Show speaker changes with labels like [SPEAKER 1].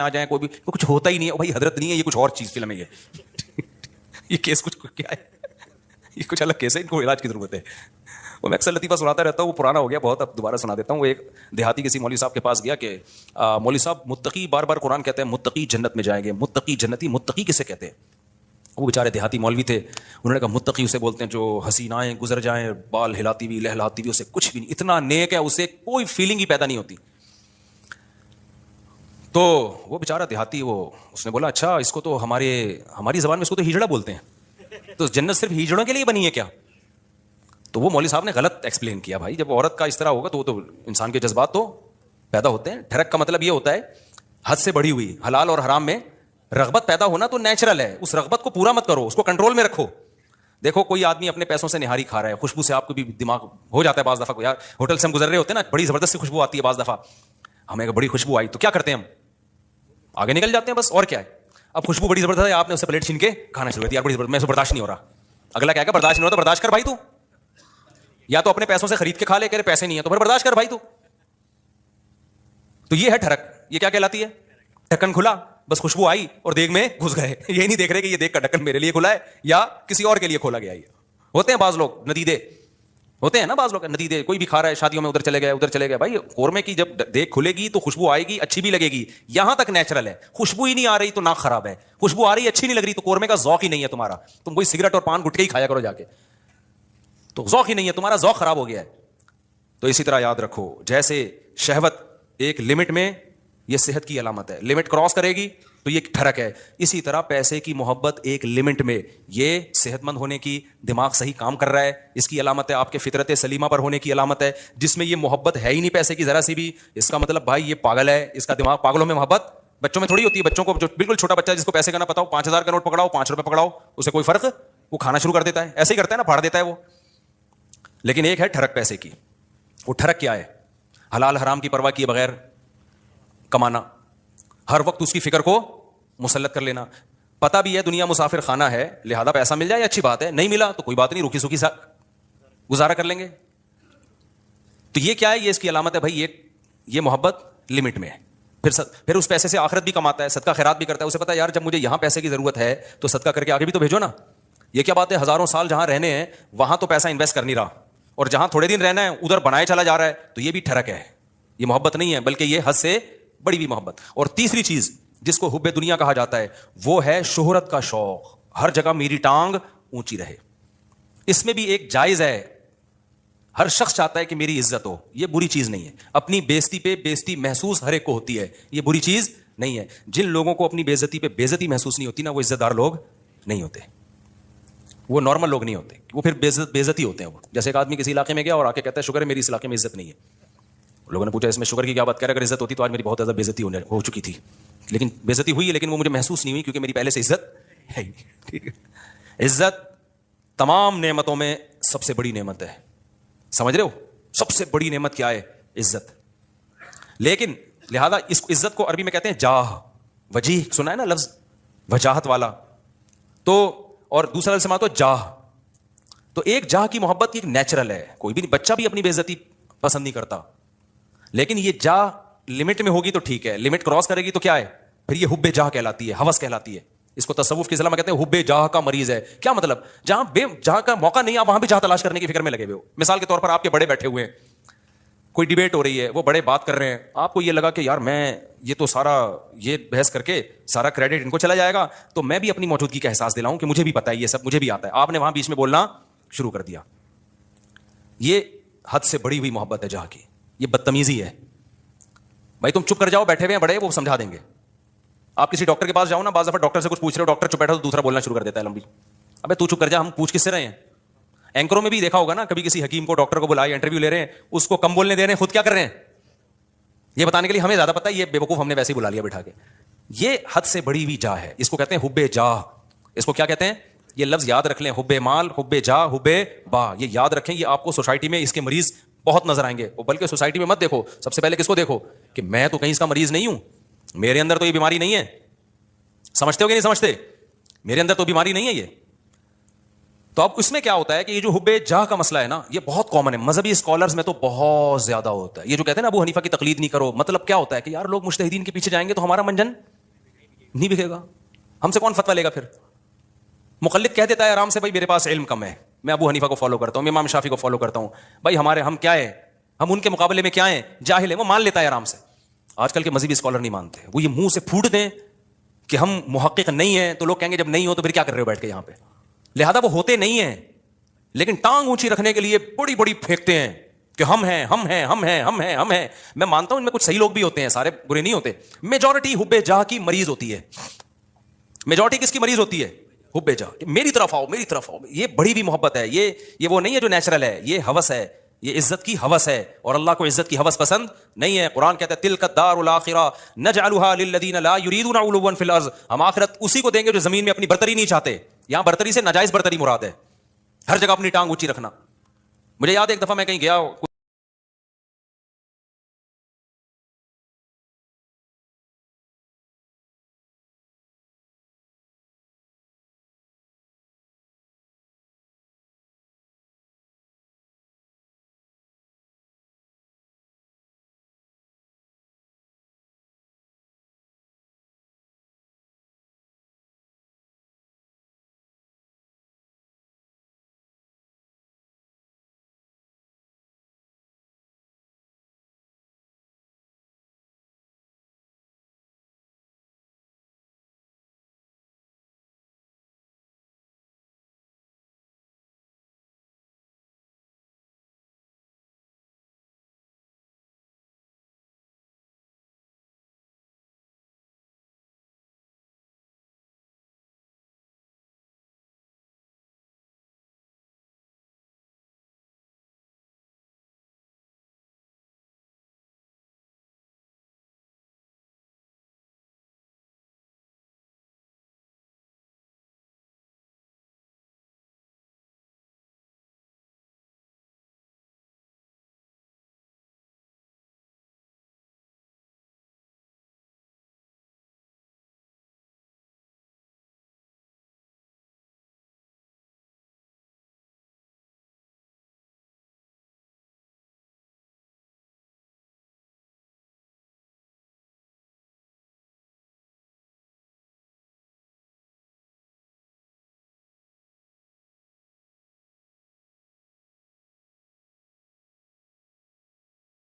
[SPEAKER 1] آ جائیں, کوئی بھی کچھ ہوتا ہی نہیں ہے بھائی, حضرت نہیں ہے یہ, کچھ اور چیز فلم ہے یہ کیس کچھ کیا ہے, یہ کچھ الگ کیس ہے, ان کو علاج کی ضرورت ہے. وہ میں اکثر لطیفہ سناتا رہتا ہوں, وہ پرانا ہو گیا بہت, اب دوبارہ سنا دیتا ہوں. وہ ایک دیہاتی کسی مولوی صاحب کے پاس گیا کہ مولوی صاحب متقی, بار بار قرآن کہتے ہیں متقی جنت میں جائیں گے, متقی جنتی, متقی کسے کہتے ہیں؟ وہ بیچارے دیہاتی مولوی تھے, انہوں نے کہا متقی اسے بولتے ہیں جو حسینائیں گزر جائیں بال ہلاتی ہوئی لہلاتی ہوئی, اسے کچھ بھی نہیں, اتنا نیک ہے اسے کوئی فیلنگ ہی پیدا نہیں ہوتی. تو وہ بیچارہ دیہاتی, اس نے بولا اچھا اس کو تو ہماری زبان میں اس کو تو ہجڑا بولتے ہیں, تو جنت صرف ہجڑوں کے لیے بنی ہے کیا؟ تو وہ مولوی صاحب نے غلط ایکسپلین کیا, بھائی جب عورت کا اس طرح ہوگا تو وہ تو انسان کے جذبات تو پیدا ہوتے ہیں. ٹھڑک کا مطلب یہ ہوتا ہے حد سے بڑھی ہوئی, حلال اور حرام میں رغبت پیدا ہونا تو نیچرل ہے, اس رغبت کو پورا مت کرو, اس کو کنٹرول میں رکھو. دیکھو کوئی آدمی اپنے پیسوں سے نہاری کھا رہا ہے, خوشبو سے آپ کو بھی دماغ ہو جاتا ہے بعض دفعہ, یار ہوٹل سے ہم گزر رہے ہوتے ہیں نا, بڑی زبردست خوشبو آتی ہے بعض دفعہ, ہمیں بڑی خوشبو آئی تو کیا کرتے ہیں ہم, آگے نکل جاتے ہیں بس, اور کیا ہے. اب خوشبو بڑی زبردست ہے, آپ نے اسے پلیٹ چھین کے کھانا شروع کر دیا, یار بڑی زبردست, میں اسے برداشت نہیں ہو رہا. اگلا کیا کہ برداشت نہیں ہو رہا تو برداشت کر بھائی, تو یا تو اپنے پیسوں سے خرید کے کھا لے, کہ پیسے نہیں ہے تو پھر برداشت کر بھائی. تو یہ ہے ٹھڑک, یہ کیا کہلاتی ہے؟ ڈھکن کھلا, بس خوشبو آئی اور دیگ میں گھس گئے, یہ نہیں دیکھ رہے کہ یہ دیگ کا ڈھکن میرے لیے کھلا ہے یا کسی اور کے لیے کھولا گیا. ہوتے ہیں بعض لوگ ندیدے, ہوتے ہیں نا بعض لوگ ندیدے, کوئی بھی کھا رہا ہے شادیوں میں, ادھر چلے گئے, بھائی قورمے کی جب دیگ کھلے گی تو خوشبو آئے گی, اچھی بھی لگے گی, یہاں تک نیچرل ہے. خوشبو ہی نہیں آ رہی تو ناک خراب ہے, خوشبو آ رہی اچھی نہیں لگ رہی تو قورمے کا ذوق ہی نہیں ہے تمہارا, تم کوئی سگریٹ اور پان گٹکے ہی کھایا کرو جا کے, تو ذوق ہی نہیں ہے تمہارا, ذوق خراب ہو گیا ہے. تو اسی طرح یاد رکھو, جیسے شہوت ایک لمٹ میں, یہ صحت کی علامت ہے, لمٹ کراس کرے گی تو یہ ٹھڑک ہے. اسی طرح پیسے کی محبت ایک لمٹ میں, یہ صحت مند ہونے کی, دماغ صحیح کام کر رہا ہے, اس کی علامت ہے. آپ کے فطرت سلیمہ پر ہونے کی علامت ہے. جس میں یہ محبت ہے ہی نہیں پیسے کی ذرا سی بھی, اس کا مطلب بھائی یہ پاگل ہے, اس کا دماغ, پاگلوں میں محبت بچوں میں تھوڑی ہوتی ہے. بچوں کو جو بالکل چھوٹا بچہ جس کو پیسے کا نہ پتا ہو, 5,000 کا نوٹ پکڑاؤ, 5 روپے پکڑاؤ, اسے کوئی فرق, وہ کھانا شروع کر دیتا ہے, ایسے ہی کرتا ہے نا, پھاڑ دیتا ہے وہ. لیکن ایک ہے ٹھڑک پیسے کی. وہ ٹھڑک کیا ہے؟ حلال حرام کی پرواہ کیے بغیر کمانا, ہر وقت اس کی فکر کو مسلط کر لینا. پتا بھی ہے دنیا مسافر خانہ ہے, لہذا پیسہ مل جائے اچھی بات ہے, نہیں ملا تو کوئی بات نہیں, روکھی سوکھی سا گزارا کر لیں گے. تو یہ کیا ہے؟ یہ اس کی علامت ہے بھائی, یہ محبت لمٹ میں ہے. پھر اس پیسے سے آخرت بھی کماتا ہے, صدقہ خیرات بھی کرتا ہے. اسے پتا ہے یار جب مجھے یہاں پیسے کی ضرورت ہے تو صدقہ کر کے آگے بھی تو بھیجو نا. یہ کیا بات ہے, ہزاروں سال جہاں رہنے ہیں وہاں تو پیسہ انویسٹ کر نہیں رہا, اور جہاں تھوڑے دن رہنا ہے ادھر بنائے چلا جا رہا ہے. تو یہ بھی ٹھڑک ہے, یہ محبت نہیں ہے, بلکہ یہ حد سے بڑی بھی محبت. اور تیسری چیز جس کو حب دنیا کہا جاتا ہے, وہ ہے شہرت کا شوق, ہر جگہ میری ٹانگ اونچی رہے. اس میں بھی ایک جائز ہے, ہر شخص چاہتا ہے کہ میری عزت ہو, یہ بری چیز نہیں ہے. اپنی بےزتی پہ بےزتی محسوس ہر ایک کو ہوتی ہے, یہ بری چیز نہیں ہے. جن لوگوں کو اپنی بےزتی پہ بےزتی محسوس نہیں ہوتی نا, وہ عزت دار لوگ نہیں ہوتے, وہ نارمل لوگ نہیں ہوتے, وہ پھر بےزتی ہوتے ہیں. وہ جیسے ایک آدمی کسی علاقے میں گیا اور آ کے کہتا ہے شکر ہے میری اس علاقے میں عزت نہیں ہے. لوگوں نے پوچھا اس میں شکر کی کیا بات, کہہ رہا اگر عزت ہوتی تو آج میری بہت زیادہ بےزتی ہو چکی تھی, لیکن بےزتی ہوئی ہے لیکن وہ مجھے محسوس نہیں ہوئی کیونکہ میری پہلے سے عزت ہے. ٹھیک ہے, عزت تمام نعمتوں میں سب سے بڑی نعمت ہے, سمجھ رہے ہو؟ سب سے بڑی نعمت کیا ہے؟ عزت. لیکن لہذا اس عزت کو عربی میں کہتے ہیں جاہ, وجیح, سنا ہے نا لفظ وجاہت والا, تو اور دوسرا لفظ تو جاہ. تو ایک جاہ کی محبت ایک نیچرل ہے, کوئی بھی بچہ بھی اپنی بے عزتی پسند نہیں کرتا, لیکن یہ جاہ لمٹ میں ہوگی تو ٹھیک ہے, لمٹ کراس کرے گی تو کیا ہے پھر یہ حب جاہ کہلاتی ہے, ہوس کہلاتی ہے. اس کو تصوف کی اصطلاح میں کہتے ہیں حب جاہ کا مریض ہے. کیا مطلب؟ جہاں بے جہاں کا موقع نہیں, آپ وہاں بھی جاہ تلاش کرنے کی فکر میں لگے ہوئے ہو. مثال کے طور پر آپ کے بڑے بیٹھے ہوئے ہیں, کوئی ڈیبیٹ ہو رہی ہے, وہ بڑے بات کر رہے ہیں, آپ کو یہ لگا کہ یار میں یہ تو سارا یہ بحث کر کے سارا کریڈٹ ان کو چلا جائے گا, تو میں بھی اپنی موجودگی کا احساس دلاؤں کہ مجھے بھی پتا ہے یہ سب, مجھے بھی آتا ہے. آپ نے وہاں بیچ میں بولنا شروع کر دیا. یہ حد سے بڑی ہوئی محبت ہے جہاں کی, یہ بدتمیزی ہے. بھائی تم چپ کر جاؤ, بیٹھے ہوئے ہیں بڑے, وہ سمجھا دیں گے. آپ کسی ڈاکٹر کے پاس جاؤ نا, بعض دفعہ ڈاکٹر سے کچھ پوچھ رہے ہو, ڈاکٹر چپ بیٹھا تو دوسرا بولنا شروع کر دیتا ہے لمبی. ابے تو چپ کر جا, ہم پوچھ کس سے رہے ہیں. اینکروں میں بھی دیکھا ہوگا نا, کبھی کسی حکیم کو ڈاکٹر کو بلائے, انٹرویو لے رہے ہیں, اس کو کم بولنے دے رہے ہیں, خود کیا کر رہے ہیں یہ بتانے کے لیے ہمیں زیادہ پتا ہے, یہ بیوقوف ہم نے ویسے ہی بلا لیا بٹھا کے. یہ حد سے بڑی ہوئی جاہ ہے, اس کو کہتے ہیں حب جاہ. اس کو کیا کہتے ہیں؟ یہ لفظ یاد رکھ لیں, حب مال, حب جاہ, حب با, یہ یاد رکھیں. یہ آپ کو سوسائٹی میں اس کے مریض بہت نظر آئیں گے. بلکہ سوسائٹی میں مت دیکھو, سب سے پہلے کس کو دیکھو کہ میں تو کہیں اس کا مریض نہیں ہوں, میرے اندر تو یہ بیماری نہیں ہے. سمجھتے ہو کہ نہیں سمجھتے؟ میرے اندر تو بیماری نہیں ہے یہ. تو اب اس میں کیا ہوتا ہے کہ یہ جو حب جاہ کا مسئلہ ہے نا, یہ بہت کامن ہے مذہبی اسکالرز میں, تو بہت زیادہ ہوتا ہے. یہ جو کہتے ہیں نا ابو حنیفہ کی تقلید نہیں کرو, مطلب کیا ہوتا ہے کہ یار لوگ مجتہدین کے پیچھے جائیں گے تو ہمارا منجن نہیں بکے گا. ہم سے کون فتویٰ لے گا پھر؟ مقلد کہہ دیتا ہے آرام سے بھائی میرے پاس علم کم ہے, میں ابو حنیفہ کو فالو کرتا ہوں, میں امام شافعی کو فالو کرتا ہوں, بھائی ہم کیا ہیں, ہم ان کے مقابلے میں کیا ہیں, جاہل ہیں. وہ مان لیتا ہے آرام سے. آج کل کے مذہبی اسکالر نہیں مانتے, وہ یہ منہ سے پھوٹ دیں کہ ہم محقق نہیں ہیں, تو لوگ کہیں گے جب نہیں ہو تو پھر کیا کر رہے ہو بیٹھ کے یہاں پہ. لہذا وہ ہوتے نہیں ہیں, لیکن ٹانگ اونچی رکھنے کے لیے بڑی بڑی پھینکتے ہیں کہ ہم ہیں ہم ہیں ہم ہیں ہم ہیں ہم ہیں. میں مانتا ہوں ان میں کچھ صحیح لوگ بھی ہوتے ہیں, سارے برے نہیں ہوتے. میجورٹی حب جاہ کی مریض ہوتی ہے. میجورٹی کس کی مریض ہوتی ہے؟ حب جاہ. میری طرف آؤ میری طرف آؤ. یہ بڑی بھی محبت ہے, یہ وہ نہیں ہے جو نیچرل ہے, یہ ہوس ہے, یہ عزت کی ہوس ہے, اور اللہ کو عزت کی ہوس پسند نہیں ہے. قرآن کہتا ہے تلک الدار الاخرہ نجعلها للذین لا یریدون علوا فی الارض, ہم آخرت اسی کو دیں گے جو زمین میں اپنی برتری نہیں چاہتے. یہاں برتری سے ناجائز برتری مراد ہے, ہر جگہ اپنی ٹانگ اونچی رکھنا. مجھے یاد ہے ایک دفعہ میں کہیں گیا